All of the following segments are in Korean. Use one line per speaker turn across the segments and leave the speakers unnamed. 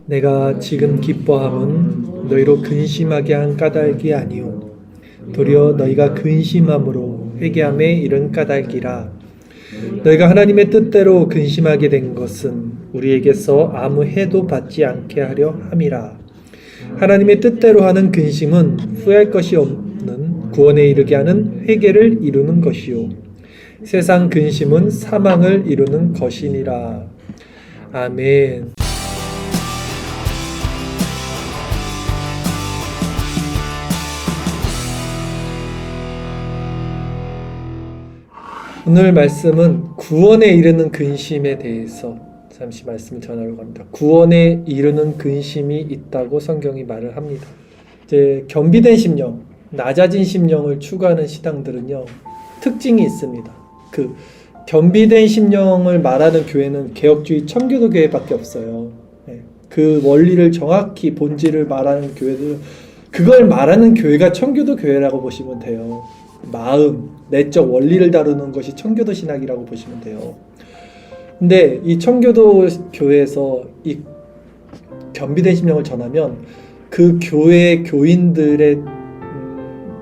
내가 지금 기뻐함은 너희로 근심하게 한 까닭이 아니오 도리어 너희가 근심함으로 회개함에 이른 까닭이라. 너희가 하나님의 뜻대로 근심하게 된 것은 우리에게서 아무 해도 받지 않게 하려 함이라. 하나님의 뜻대로 하는 근심은 후회할 것이 없는 구원에 이르게 하는 회개를 이루는 것이요 세상 근심은 사망을 이루는 것이니라. 아멘. 오늘 말씀은 구원에 이르는 근심에 대해서 잠시 말씀을 전하려고 합니다. 구원에 이르는 근심이 있다고 성경이 말을 합니다. 이제 겸비된 심령, 낮아진 심령을 추구하는 신앙들은요, 특징이 있습니다. 그 겸비된 심령을 말하는 교회는 개혁주의 청교도 교회밖에 없어요. 그 원리를 정확히 본질을 말하는 교회들, 그걸 말하는 교회가 청교도 교회라고 보시면 돼요. 마음, 내적 원리를 다루는 것이 청교도 신학이라고 보시면 돼요. 근데 이 청교도 교회에서 이 겸비된 심령을 전하면 그 교회 교인들의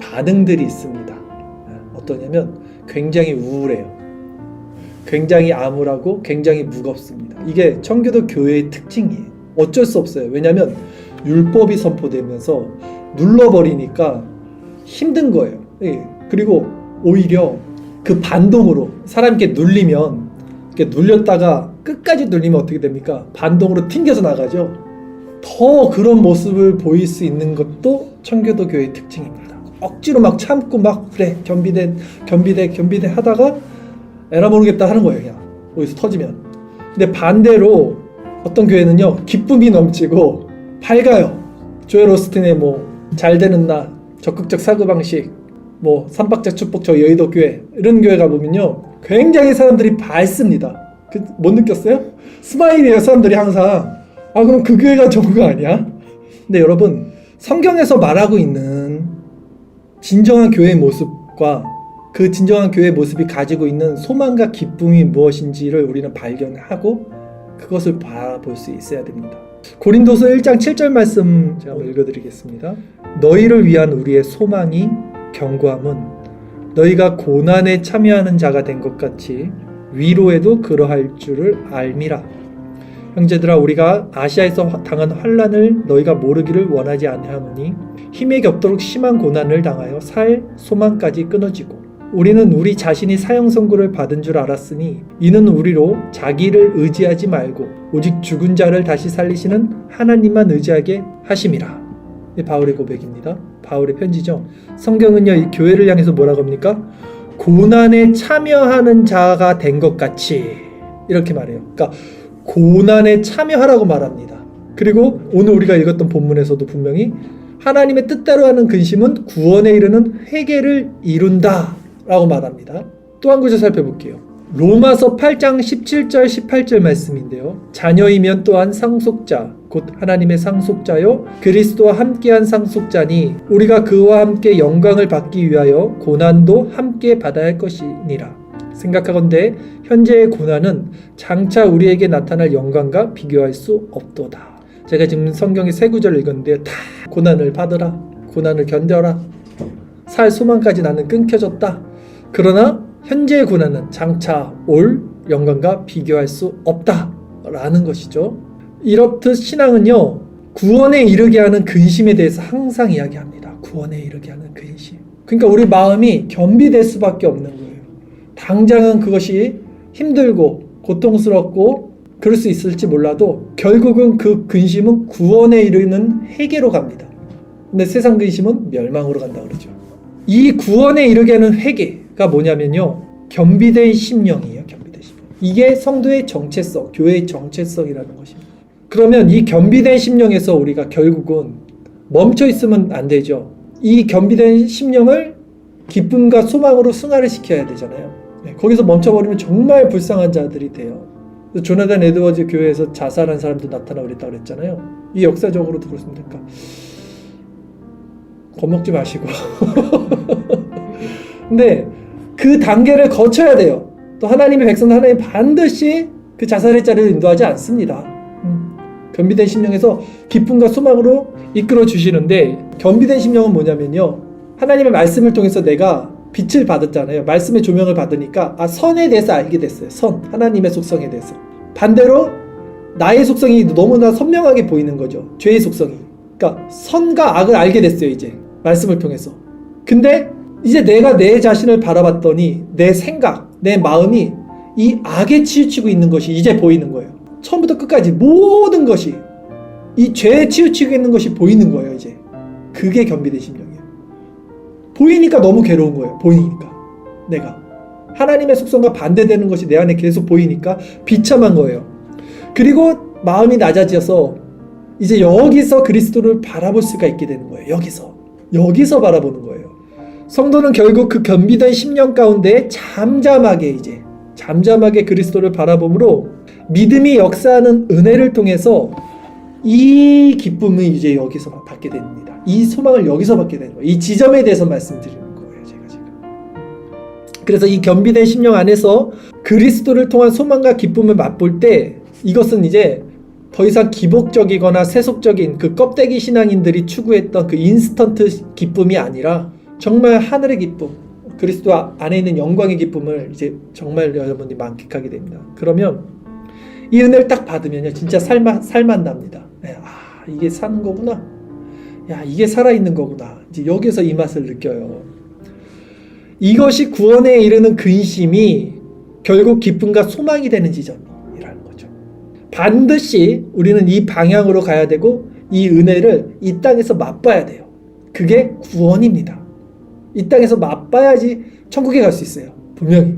반응들이 있습니다. 어떠냐면 굉장히 우울해요. 굉장히 암울하고 굉장히 무겁습니다. 이게 청교도 교회의 특징이에요. 어쩔 수 없어요. 왜냐하면 율법이 선포되면서 눌러버리니까 힘든 거예요. 그리고 오히려 그 반동으로 사람께 눌리면, 이렇게 눌렸다가 끝까지 눌리면 어떻게 됩니까? 반동으로 튕겨서 나가죠. 더 그런 모습을 보일 수 있는 것도 청교도 교회의 특징입니다. 억지로 막 참고 막 그래 겸비대 하다가 에라 모르겠다 하는 거예요. 그냥 어디서 터지면. 근데 반대로 어떤 교회는요, 기쁨이 넘치고 밝아요. 조엘 오스틴의 잘 되는 나, 적극적 사고방식, 삼박자 축복 저 여의도 교회, 이런 교회 가보면요 굉장히 사람들이 밝습니다. 못 느꼈어요? 스마일이에요. 사람들이 항상. 그럼 그 교회가 좋은 거 아니야? 근데 여러분, 성경에서 말하고 있는 진정한 교회의 모습과 그 진정한 교회의 모습이 가지고 있는 소망과 기쁨이 무엇인지를 우리는 발견하고 그것을 바라볼 수 있어야 됩니다. 고린도서 1장 7절 말씀 제가 한번 읽어드리겠습니다. 너희를 위한 우리의 소망이 견고함은 너희가 고난에 참여하는 자가 된 것 같이 위로에도 그러할 줄을 알미라. 형제들아, 우리가 아시아에서 당한 환난을 너희가 모르기를 원하지 아니하노니 힘에 겹도록 심한 고난을 당하여 살 소망까지 끊어지고 우리는 우리 자신이 사형 선고를 받은 줄 알았으니 이는 우리로 자기를 의지하지 말고 오직 죽은 자를 다시 살리시는 하나님만 의지하게 하심이라. 바울의 고백입니다. 바울의 편지죠. 성경은요, 이 교회를 향해서 뭐라고 합니까? 고난에 참여하는 자가 된 것 같이, 이렇게 말해요. 그러니까 고난에 참여하라고 말합니다. 그리고 오늘 우리가 읽었던 본문에서도 분명히 하나님의 뜻대로 하는 근심은 구원에 이르는 회개를 이룬다 라고 말합니다. 또 한 구절 살펴볼게요. 로마서 8장 17절 18절 말씀인데요. 자녀이면 또한 상속자 곧 하나님의 상속자요 그리스도와 함께한 상속자니 우리가 그와 함께 영광을 받기 위하여 고난도 함께 받아야 할 것이니라. 생각하건대 현재의 고난은 장차 우리에게 나타날 영광과 비교할 수 없도다. 제가 지금 성경의 세 구절을 읽었는데요, 다 고난을 받으라, 고난을 견뎌라, 살 소망까지 나는 끊겨졌다. 그러나 현재의 고난은 장차 올 영광과 비교할 수 없다라는 것이죠. 이렇듯 신앙은요, 구원에 이르게 하는 근심에 대해서 항상 이야기합니다. 구원에 이르게 하는 근심. 그러니까 우리 마음이 겸비될 수밖에 없는 거예요. 당장은 그것이 힘들고 고통스럽고 그럴 수 있을지 몰라도 결국은 그 근심은 구원에 이르는 회개로 갑니다. 근데 세상 근심은 멸망으로 간다 그러죠. 이 구원에 이르게 하는 회개가 뭐냐면요, 겸비된 심령이에요. 겸비된 심령. 이게 성도의 정체성, 교회의 정체성이라는 것입니다. 그러면 이 겸비된 심령에서 우리가 결국은 멈춰 있으면 안 되죠. 이 겸비된 심령을 기쁨과 소망으로 승화를 시켜야 되잖아요. 거기서 멈춰버리면 정말 불쌍한 자들이 돼요. 조나단 에드워즈 교회에서 자살한 사람도 나타나고 그랬다고 그랬잖아요. 이 역사적으로도 그렇습니다. 겁먹지 마시고 근데 그 단계를 거쳐야 돼요. 또 하나님의 백성은 하나님 반드시 그 자살의 자리를 인도하지 않습니다. 겸비된 심령에서 기쁨과 소망으로 이끌어 주시는데, 겸비된 심령은 뭐냐면요, 하나님의 말씀을 통해서 내가 빛을 받았잖아요. 말씀의 조명을 받으니까 선에 대해서 알게 됐어요. 선, 하나님의 속성에 대해서. 반대로 나의 속성이 너무나 선명하게 보이는 거죠. 죄의 속성이. 그러니까 선과 악을 알게 됐어요. 이제 말씀을 통해서. 근데 이제 내가 내 자신을 바라봤더니 내 생각, 내 마음이 이 악에 치우치고 있는 것이 이제 보이는 거예요. 처음부터 끝까지 모든 것이 이 죄에 치우치고 있는 것이 보이는 거예요. 이제 그게 겸비된 심령이에요. 보이니까 너무 괴로운 거예요. 보이니까 내가 하나님의 속성과 반대되는 것이 내 안에 계속 보이니까 비참한 거예요. 그리고 마음이 낮아져서 이제 여기서 그리스도를 바라볼 수가 있게 되는 거예요. 여기서 바라보는 거예요. 성도는 결국 그 겸비된 심령 가운데 잠잠하게 그리스도를 바라봄으로 믿음이 역사하는 은혜를 통해서 이 기쁨을 이제 여기서 받게 됩니다. 이 소망을 여기서 받게 되는 거예요. 이 지점에 대해서 말씀드리는 거예요. 제가 지금. 그래서 이 겸비된 심령 안에서 그리스도를 통한 소망과 기쁨을 맛볼 때, 이것은 이제 더 이상 기복적이거나 세속적인 그 껍데기 신앙인들이 추구했던 그 인스턴트 기쁨이 아니라 정말 하늘의 기쁨, 그리스도 안에 있는 영광의 기쁨을 이제 정말 여러분이 만끽하게 됩니다. 그러면 이 은혜를 딱 받으면요, 진짜 살만 납니다. 이게 사는 거구나. 이게 살아있는 거구나. 이제 여기서 이 맛을 느껴요. 이것이 구원에 이르는 근심이 결국 기쁨과 소망이 되는 지점이라는 거죠. 반드시 우리는 이 방향으로 가야 되고 이 은혜를 이 땅에서 맛봐야 돼요. 그게 구원입니다. 이 땅에서 맛봐야지 천국에 갈 수 있어요. 분명히.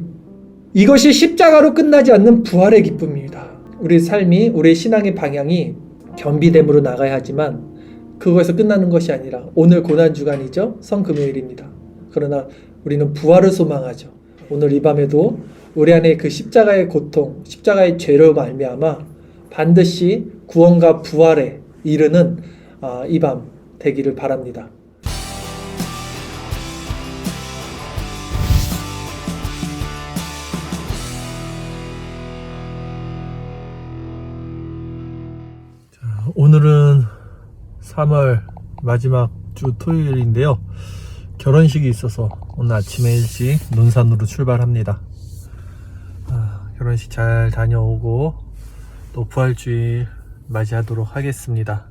이것이 십자가로 끝나지 않는 부활의 기쁨입니다. 우리 삶이, 우리의 신앙의 방향이 겸비됨으로 나가야 하지만 그거에서 끝나는 것이 아니라 오늘 고난주간이죠. 성금요일입니다. 그러나 우리는 부활을 소망하죠. 오늘 이 밤에도 우리 안에 그 십자가의 고통, 십자가의 죄로 말미암아 반드시 구원과 부활에 이르는 이 밤 되기를 바랍니다. 오늘은 3월 마지막 주 토요일인데요. 결혼식이 있어서 오늘 아침에 일찍 논산으로 출발합니다. 결혼식 잘 다녀오고 또 부활주일 맞이하도록 하겠습니다.